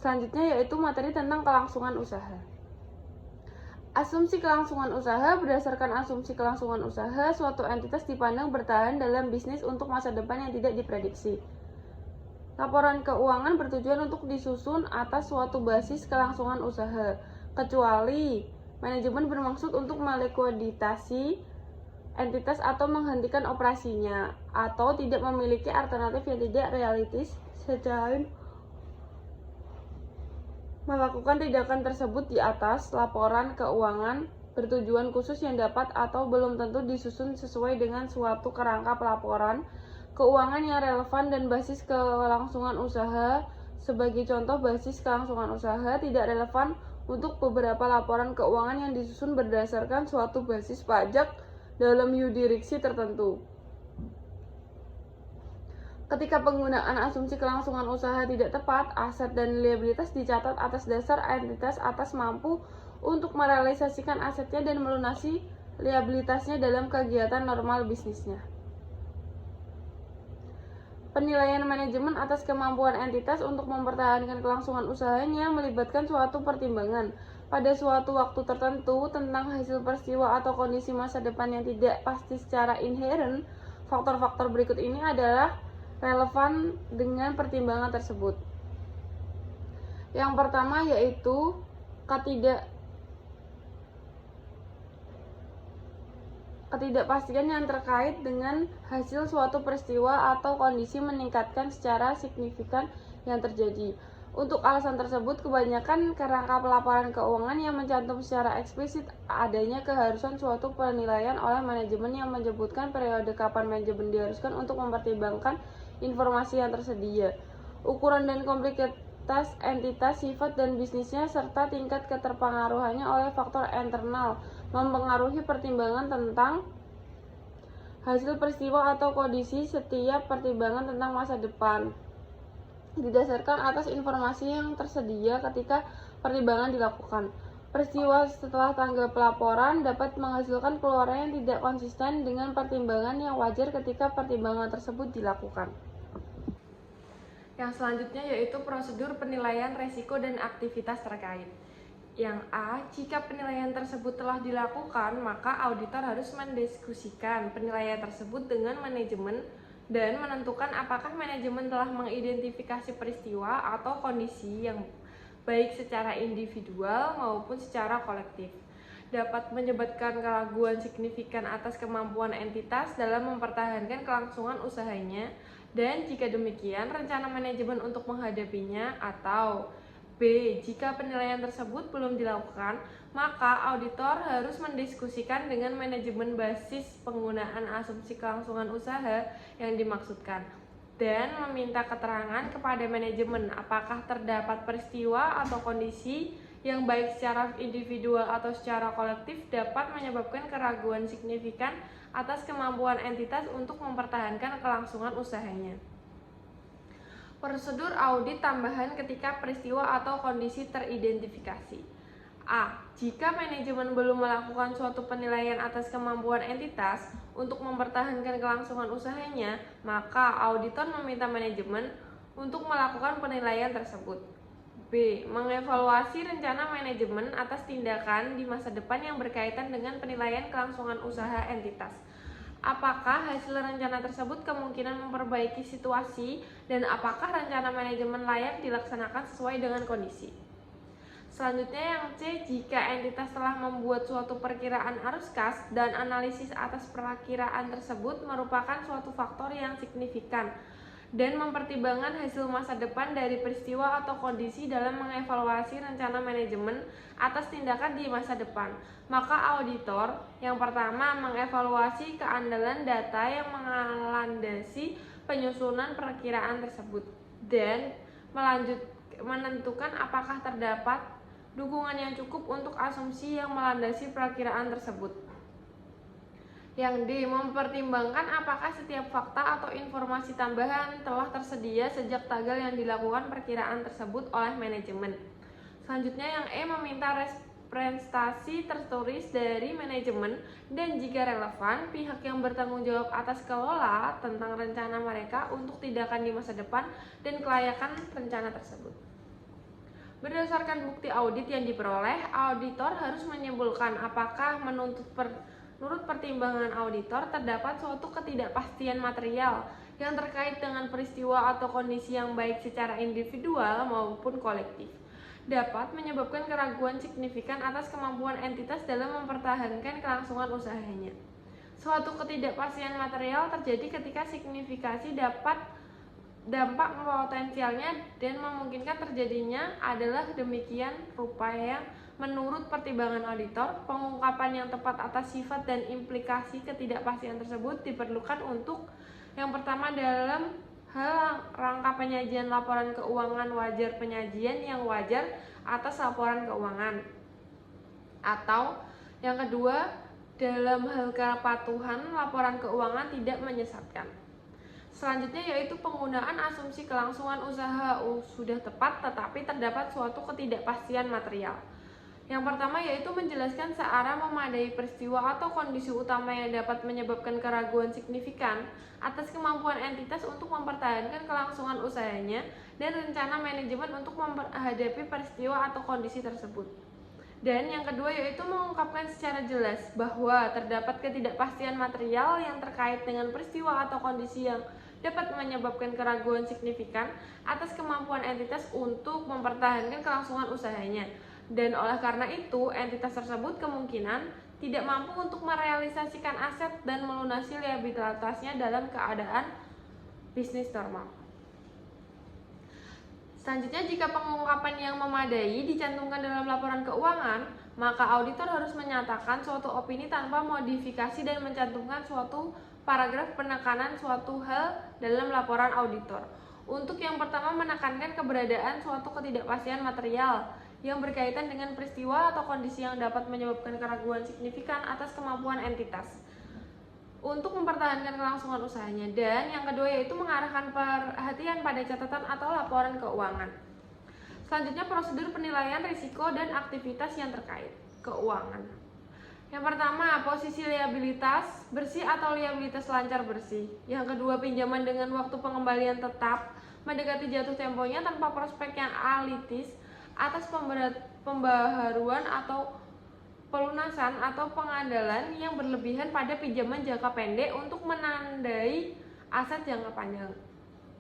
Selanjutnya yaitu materi tentang kelangsungan usaha. Asumsi kelangsungan usaha. Berdasarkan asumsi kelangsungan usaha, suatu entitas dipandang bertahan dalam bisnis untuk masa depan yang tidak diprediksi. Laporan keuangan bertujuan untuk disusun atas suatu basis kelangsungan usaha, kecuali manajemen bermaksud untuk melikuidasi entitas atau menghentikan operasinya, atau tidak memiliki alternatif yang tidak realistis selain melakukan tindakan tersebut di atas. Laporan keuangan bertujuan khusus yang dapat atau belum tentu disusun sesuai dengan suatu kerangka pelaporan keuangan yang relevan dan basis kelangsungan usaha. Sebagai contoh, basis kelangsungan usaha tidak relevan untuk beberapa laporan keuangan yang disusun berdasarkan suatu basis pajak dalam yurisdiksi tertentu. Ketika penggunaan asumsi kelangsungan usaha tidak tepat, aset dan liabilitas dicatat atas dasar entitas atas mampu untuk merealisasikan asetnya dan melunasi liabilitasnya dalam kegiatan normal bisnisnya. Penilaian manajemen atas kemampuan entitas untuk mempertahankan kelangsungan usahanya melibatkan suatu pertimbangan pada suatu waktu tertentu tentang hasil peristiwa atau kondisi masa depan yang tidak pasti secara inheren. Faktor-faktor berikut ini adalah relevan dengan pertimbangan tersebut. Yang pertama yaitu ketidakpastian yang terkait dengan hasil suatu peristiwa atau kondisi meningkatkan secara signifikan yang terjadi. Untuk alasan tersebut, kebanyakan kerangka pelaporan keuangan yang mencantum secara eksplisit adanya keharusan suatu penilaian oleh manajemen yang menyebutkan periode kapan manajemen diharuskan untuk mempertimbangkan informasi yang tersedia, ukuran dan kompleksitas entitas, sifat dan bisnisnya, serta tingkat keterpengaruhannya oleh faktor internal mempengaruhi pertimbangan tentang hasil peristiwa atau kondisi. Setiap pertimbangan tentang masa depan didasarkan atas informasi yang tersedia ketika pertimbangan dilakukan. Peristiwa setelah tanggal pelaporan dapat menghasilkan keluaran yang tidak konsisten dengan pertimbangan yang wajar ketika pertimbangan tersebut dilakukan. Yang selanjutnya yaitu prosedur penilaian resiko dan aktivitas terkait. Yang A, jika penilaian tersebut telah dilakukan, maka auditor harus mendiskusikan penilaian tersebut dengan manajemen dan menentukan apakah manajemen telah mengidentifikasi peristiwa atau kondisi yang baik secara individual maupun secara kolektif dapat menyebabkan keraguan signifikan atas kemampuan entitas dalam mempertahankan kelangsungan usahanya Dan jika demikian, rencana manajemen untuk menghadapinya, atau B. Jika penilaian tersebut belum dilakukan, maka auditor harus mendiskusikan dengan manajemen basis penggunaan asumsi kelangsungan usaha yang dimaksudkan dan meminta keterangan kepada manajemen apakah terdapat peristiwa atau kondisi yang baik secara individual atau secara kolektif dapat menyebabkan keraguan signifikan atas kemampuan entitas untuk mempertahankan kelangsungan usahanya. Prosedur audit tambahan ketika peristiwa atau kondisi teridentifikasi. A. Jika manajemen belum melakukan suatu penilaian atas kemampuan entitas untuk mempertahankan kelangsungan usahanya, maka auditor meminta manajemen untuk melakukan penilaian tersebut. B. Mengevaluasi rencana manajemen atas tindakan di masa depan yang berkaitan dengan penilaian kelangsungan usaha entitas. Apakah hasil rencana tersebut kemungkinan memperbaiki situasi dan apakah rencana manajemen layak dilaksanakan sesuai dengan kondisi. Selanjutnya yang C, jika entitas telah membuat suatu perkiraan arus kas dan analisis atas perakiraan tersebut merupakan suatu faktor yang signifikan dan mempertimbangkan hasil masa depan dari peristiwa atau kondisi dalam mengevaluasi rencana manajemen atas tindakan di masa depan, maka auditor yang pertama mengevaluasi keandalan data yang melandasi penyusunan perakiraan tersebut dan menentukan apakah terdapat dukungan yang cukup untuk asumsi yang melandasi perakiraan tersebut. Yang D. Mempertimbangkan apakah setiap fakta atau informasi tambahan telah tersedia sejak tanggal yang dilakukan perkiraan tersebut oleh manajemen. Selanjutnya yang E. Meminta representasi tertulis dari manajemen dan jika relevan, pihak yang bertanggung jawab atas kelola tentang rencana mereka untuk tindakan di masa depan dan kelayakan rencana tersebut. Berdasarkan bukti audit yang diperoleh, auditor harus menyimpulkan apakah menurut pertimbangan auditor terdapat suatu ketidakpastian material yang terkait dengan peristiwa atau kondisi yang baik secara individual maupun kolektif dapat menyebabkan keraguan signifikan atas kemampuan entitas dalam mempertahankan kelangsungan usahanya. Suatu ketidakpastian material terjadi ketika signifikasi dampak potensialnya dan memungkinkan terjadinya adalah demikian rupa yang menurut pertimbangan auditor, pengungkapan yang tepat atas sifat dan implikasi ketidakpastian tersebut diperlukan untuk yang pertama dalam hal rangka penyajian laporan keuangan wajar penyajian yang wajar atas laporan keuangan, atau yang kedua dalam hal kepatuhan laporan keuangan tidak menyesatkan. Selanjutnya yaitu penggunaan asumsi kelangsungan usaha sudah tepat tetapi terdapat suatu ketidakpastian material. Yang pertama yaitu menjelaskan searah memadai peristiwa atau kondisi utama yang dapat menyebabkan keraguan signifikan atas kemampuan entitas untuk mempertahankan kelangsungan usahanya dan rencana manajemen untuk menghadapi peristiwa atau kondisi tersebut. Dan yang kedua yaitu mengungkapkan secara jelas bahwa terdapat ketidakpastian material yang terkait dengan peristiwa atau kondisi yang dapat menyebabkan keraguan signifikan atas kemampuan entitas untuk mempertahankan kelangsungan usahanya. Dan oleh karena itu, entitas tersebut kemungkinan tidak mampu untuk merealisasikan aset dan melunasi liabilitasnya dalam keadaan bisnis normal. Selanjutnya, jika pengungkapan yang memadai dicantumkan dalam laporan keuangan, maka auditor harus menyatakan suatu opini tanpa modifikasi dan mencantumkan suatu paragraf penekanan suatu hal dalam laporan auditor. Untuk yang pertama, menekankan keberadaan suatu ketidakpastian material yang berkaitan dengan peristiwa atau kondisi yang dapat menyebabkan keraguan signifikan atas kemampuan entitas untuk mempertahankan kelangsungan usahanya. Dan yang kedua yaitu mengarahkan perhatian pada catatan atau laporan keuangan. Selanjutnya prosedur penilaian risiko dan aktivitas yang terkait keuangan. Yang pertama, posisi liabilitas bersih atau liabilitas lancar bersih. Yang kedua, pinjaman dengan waktu pengembalian tetap mendekati jatuh temponya tanpa prospek yang alitis atas pembaharuan atau pelunasan atau pengandalan yang berlebihan pada pinjaman jangka pendek untuk menandai aset jangka panjang.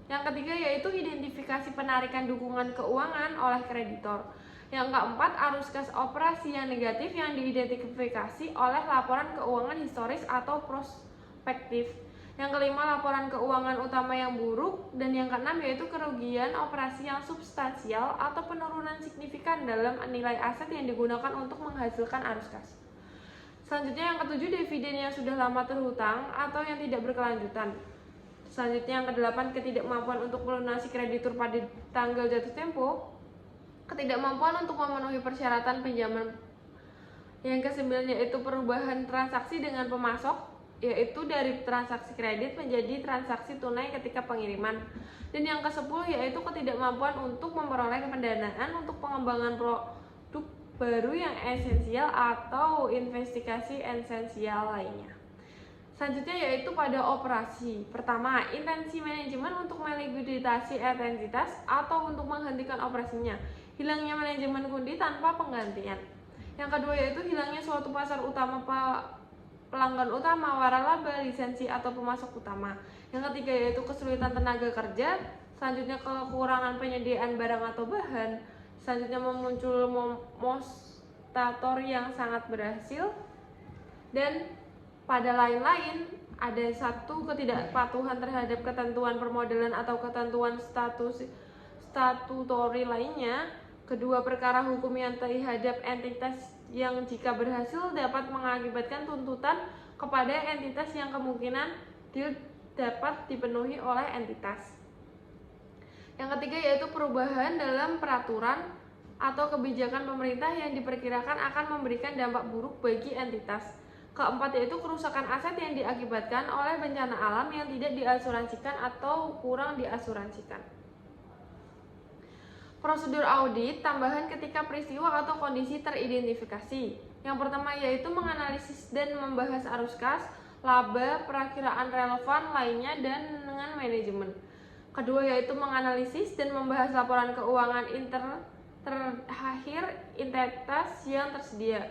Yang ketiga yaitu identifikasi penarikan dukungan keuangan oleh kreditor. Yang keempat, arus kas operasi yang negatif yang diidentifikasi oleh laporan keuangan historis atau prospektif. Yang kelima, laporan keuangan utama yang buruk. Dan yang keenam yaitu kerugian operasi yang substansial atau penurunan signifikan dalam nilai aset yang digunakan untuk menghasilkan arus kas. Selanjutnya yang ketujuh, dividen yang sudah lama terhutang atau yang tidak berkelanjutan. Selanjutnya yang kedelapan, ketidakmampuan untuk melunasi kreditur pada tanggal jatuh tempo. Ketidakmampuan untuk memenuhi persyaratan pinjaman. Yang kesembilan yaitu perubahan transaksi dengan pemasok, yaitu dari transaksi kredit menjadi transaksi tunai ketika pengiriman. Dan yang ke-10 yaitu ketidakmampuan untuk memperoleh pendanaan untuk pengembangan produk baru yang esensial atau investigasi esensial lainnya. Selanjutnya yaitu pada operasi. Pertama, intensi manajemen untuk melikuidasi entitas atau untuk menghentikan operasinya. Hilangnya manajemen kundi tanpa penggantian. Yang kedua yaitu hilangnya suatu pasar utama, pelanggan utama, waralaba, lisensi atau pemasok utama. Yang ketiga yaitu kesulitan tenaga kerja. Selanjutnya kekurangan penyediaan barang atau bahan. Selanjutnya muncul mostator yang sangat berhasil. Dan pada lain-lain, ada satu, ketidakpatuhan terhadap ketentuan permodalan atau ketentuan statutory lainnya. Kedua, perkara hukum yang terhadap entitas yang jika berhasil dapat mengakibatkan tuntutan kepada entitas yang kemungkinan dapat dipenuhi oleh entitas. Yang ketiga yaitu perubahan dalam peraturan atau kebijakan pemerintah yang diperkirakan akan memberikan dampak buruk bagi entitas. Keempat yaitu kerusakan aset yang diakibatkan oleh bencana alam yang tidak diasuransikan atau kurang diasuransikan. Prosedur audit tambahan ketika peristiwa atau kondisi teridentifikasi. Yang pertama yaitu menganalisis dan membahas arus kas, laba, perakiraan relevan lainnya dan dengan manajemen. Kedua yaitu menganalisis dan membahas laporan keuangan terakhir entitas yang tersedia.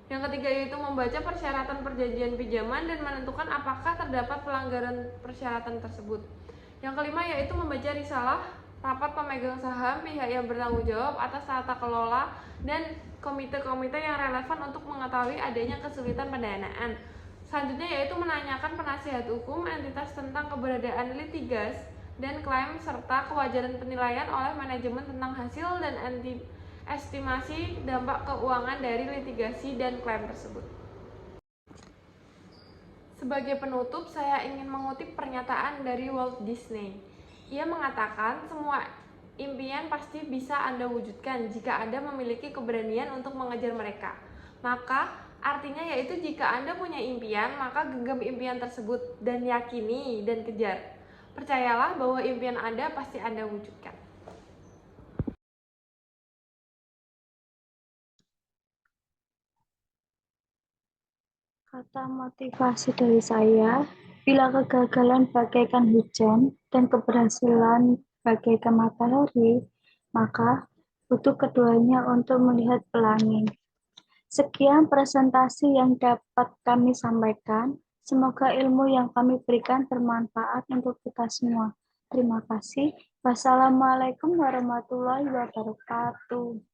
Yang ketiga yaitu membaca persyaratan perjanjian pinjaman dan menentukan apakah terdapat pelanggaran persyaratan tersebut. Yang kelima yaitu membaca risalah rapat pemegang saham, pihak yang bertanggung jawab atas tata kelola, dan komite-komite yang relevan untuk mengetahui adanya kesulitan pendanaan. Selanjutnya yaitu menanyakan penasihat hukum entitas tentang keberadaan litigasi dan klaim serta kewajaran penilaian oleh manajemen tentang hasil dan estimasi dampak keuangan dari litigasi dan klaim tersebut. Sebagai penutup, saya ingin mengutip pernyataan dari Walt Disney. Ia mengatakan, semua impian pasti bisa Anda wujudkan jika Anda memiliki keberanian untuk mengejar mereka. Maka, artinya yaitu jika Anda punya impian, maka genggam impian tersebut dan yakini dan kejar. Percayalah bahwa impian Anda pasti Anda wujudkan. Kata motivasi dari saya, bila kegagalan bagaikan hujan dan keberhasilan bagaikan matahari, maka butuh keduanya untuk melihat pelangi. Sekian presentasi yang dapat kami sampaikan. Semoga ilmu yang kami berikan bermanfaat untuk kita semua. Terima kasih. Wassalamualaikum warahmatullahi wabarakatuh.